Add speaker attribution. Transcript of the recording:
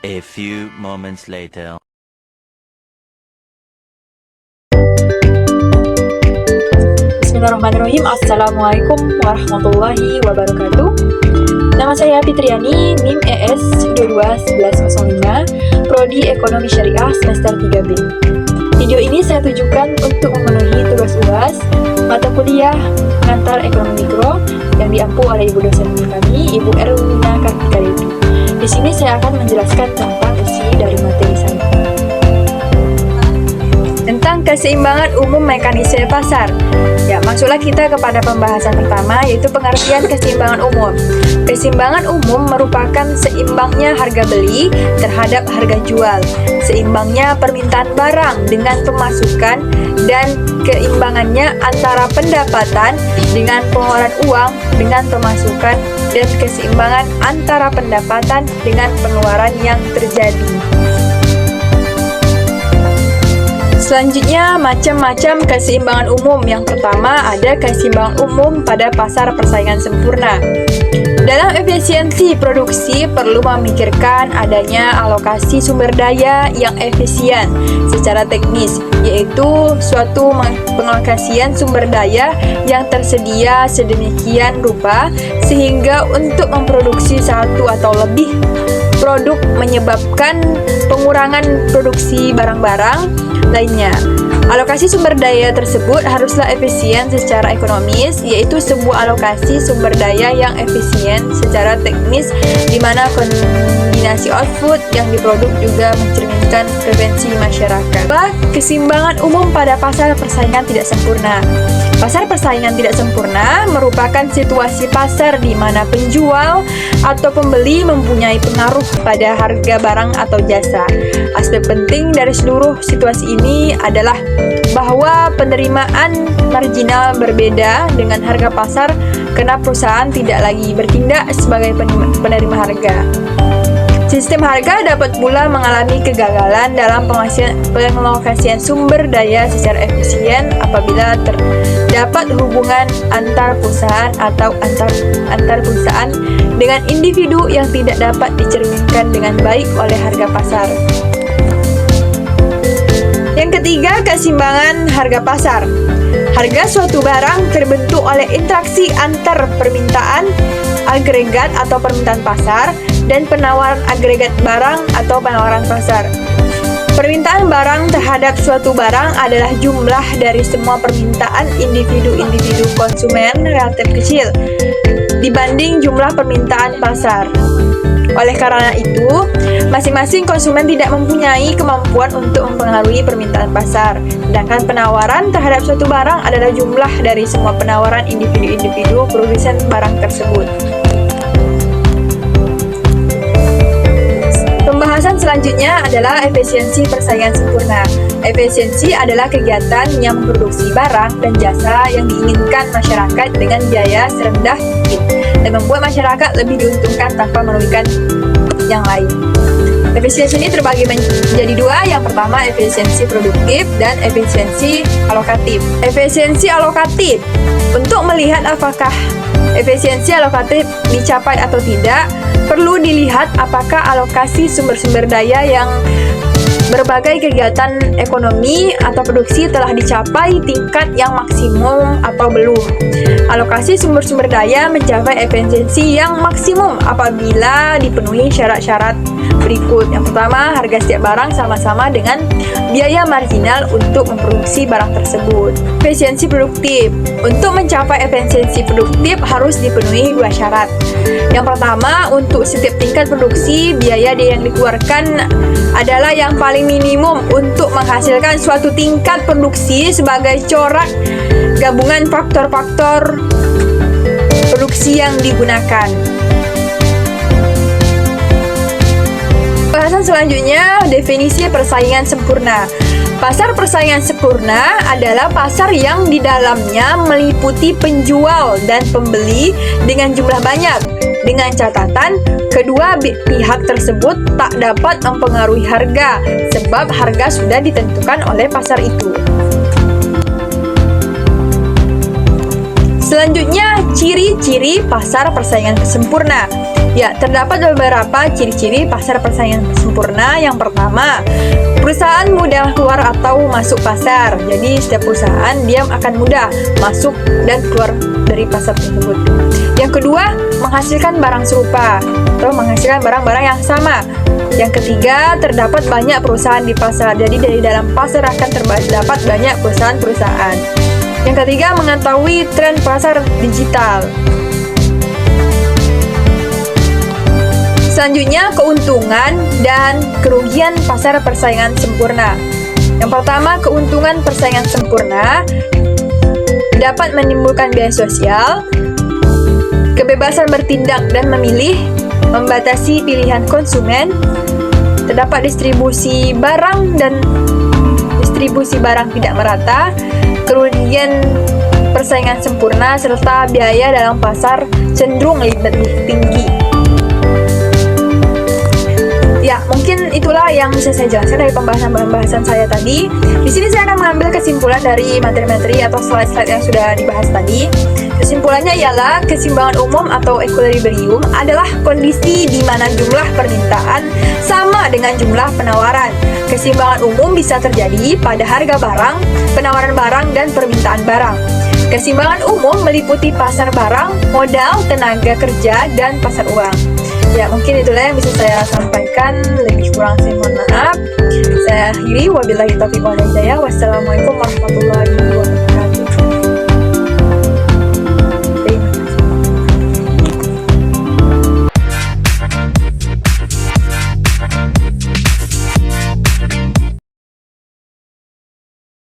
Speaker 1: A few moments later.
Speaker 2: Bismillahirrahmanirrahim. Assalamualaikum warahmatullahi wabarakatuh. Nama saya Fitriani, NIM ES 221105, Prodi Ekonomi Syariah semester 3B. Video ini saya tujukan untuk memenuhi tugas UAS mata kuliah pengantar ekonomi mikro yang diampu oleh ibu dosen kami, Ibu Erwina Kartika Dewi. Di sini saya akan menjelaskan tentang isi dari materi saya. Tentang keseimbangan umum mekanisme pasar. Ya, masuklah kita kepada pembahasan pertama, yaitu pengertian keseimbangan umum. Keseimbangan umum merupakan seimbangnya harga beli terhadap harga jual, seimbangnya permintaan barang dengan pemasukan, dan keimbangannya antara pendapatan dengan pengeluaran uang dengan pemasukan, dan keseimbangan antara pendapatan dengan pengeluaran yang terjadi. Selanjutnya, macam-macam keseimbangan umum. Yang pertama, ada keseimbangan umum pada pasar persaingan sempurna. Dalam efisiensi produksi perlu memikirkan adanya alokasi sumber daya yang efisien secara teknis, yaitu suatu pengalokasian sumber daya yang tersedia sedemikian rupa sehingga untuk memproduksi satu atau lebih produk menyebabkan pengurangan produksi barang-barang lainnya. Alokasi sumber daya tersebut haruslah efisien secara ekonomis, yaitu sebuah alokasi sumber daya yang efisien secara teknis, di mana kombinasi output yang diproduk juga mencerminkan preferensi masyarakat. Keseimbangan umum pada pasar persaingan tidak sempurna. Pasar persaingan tidak sempurna merupakan situasi pasar di mana penjual atau pembeli mempunyai pengaruh pada harga barang atau jasa. Aspek penting dari seluruh situasi ini adalah bahwa penerimaan marginal berbeda dengan harga pasar karena perusahaan tidak lagi bertindak sebagai penerima harga. Sistem harga dapat pula mengalami kegagalan dalam pengalokasian sumber daya secara efisien apabila terdapat hubungan antar perusahaan atau antar perusahaan dengan individu yang tidak dapat dicerminkan dengan baik oleh harga pasar. Yang ketiga, keseimbangan harga pasar. Harga suatu barang terbentuk oleh interaksi antar permintaan agregat atau permintaan pasar dan penawaran agregat barang atau penawaran pasar. Permintaan barang terhadap suatu barang adalah jumlah dari semua permintaan individu-individu konsumen relatif kecil dibanding jumlah permintaan pasar. Oleh karena itu, masing-masing konsumen tidak mempunyai kemampuan untuk mempengaruhi permintaan pasar, sedangkan penawaran terhadap suatu barang adalah jumlah dari semua penawaran individu-individu produsen barang tersebut. Pembahasan selanjutnya adalah efisiensi persaingan sempurna. Efisiensi adalah kegiatan yang memproduksi barang dan jasa yang diinginkan masyarakat dengan biaya serendah mungkin dan membuat masyarakat lebih diuntungkan tanpa merugikan yang lain. Efisiensi ini terbagi menjadi dua. Yang pertama, efisiensi produktif dan efisiensi alokatif. Efisiensi alokatif, untuk melihat apakah efisiensi alokatif dicapai atau tidak, perlu dilihat apakah alokasi sumber-sumber daya yang berbagai kegiatan ekonomi atau produksi telah dicapai tingkat yang maksimum atau belum. Alokasi sumber-sumber daya mencapai efisiensi yang maksimum apabila dipenuhi syarat-syarat berikut. Yang pertama, harga setiap barang sama-sama dengan biaya marginal untuk memproduksi barang tersebut. Efisiensi produktif, untuk mencapai efisiensi produktif harus dipenuhi dua syarat. Yang pertama, untuk setiap tingkat produksi, biaya yang dikeluarkan adalah yang paling minimum untuk menghasilkan suatu tingkat produksi sebagai corak gabungan faktor-faktor produksi yang digunakan. Bahasan selanjutnya, definisi persaingan sempurna. Pasar persaingan sempurna adalah pasar yang di dalamnya meliputi penjual dan pembeli dengan jumlah banyak, dengan catatan kedua pihak tersebut tak dapat mempengaruhi harga sebab harga sudah ditentukan oleh pasar itu. Selanjutnya, Ciri-ciri pasar persaingan sempurna. Ya, terdapat beberapa ciri-ciri pasar persaingan sempurna. Yang pertama, perusahaan mudah keluar atau masuk pasar. Jadi setiap perusahaan dia akan mudah masuk dan keluar dari pasar tersebut. Yang kedua, menghasilkan barang serupa atau menghasilkan barang-barang yang sama. Yang ketiga, terdapat banyak perusahaan di pasar. Jadi dari dalam pasar akan terdapat banyak perusahaan-perusahaan. Yang ketiga, mengetahui tren pasar digital. Selanjutnya, keuntungan dan kerugian pasar persaingan sempurna. Yang pertama, keuntungan persaingan sempurna dapat menimbulkan biaya sosial, kebebasan bertindak dan memilih, membatasi pilihan konsumen, terdapat distribusi barang dan distribusi barang tidak merata, kerugian persaingan sempurna, serta biaya dalam pasar cenderung lebih tinggi. Ya, mungkin itulah yang bisa saya jelaskan dari pembahasan saya tadi. Di sini saya akan mengambil kesimpulan dari materi-materi atau slide-slide yang sudah dibahas tadi. Kesimpulannya ialah keseimbangan umum atau equilibrium adalah kondisi di mana jumlah permintaan sama dengan jumlah penawaran. Keseimbangan umum bisa terjadi pada harga barang, penawaran barang, dan permintaan barang. Keseimbangan umum meliputi pasar barang, modal, tenaga kerja, dan pasar uang. Ya, mungkin itulah yang bisa saya sampaikan. Lebih kurang saya mohon maaf. Saya akhiri. Wabillahi taufiq wal hidayah. Wassalamualaikum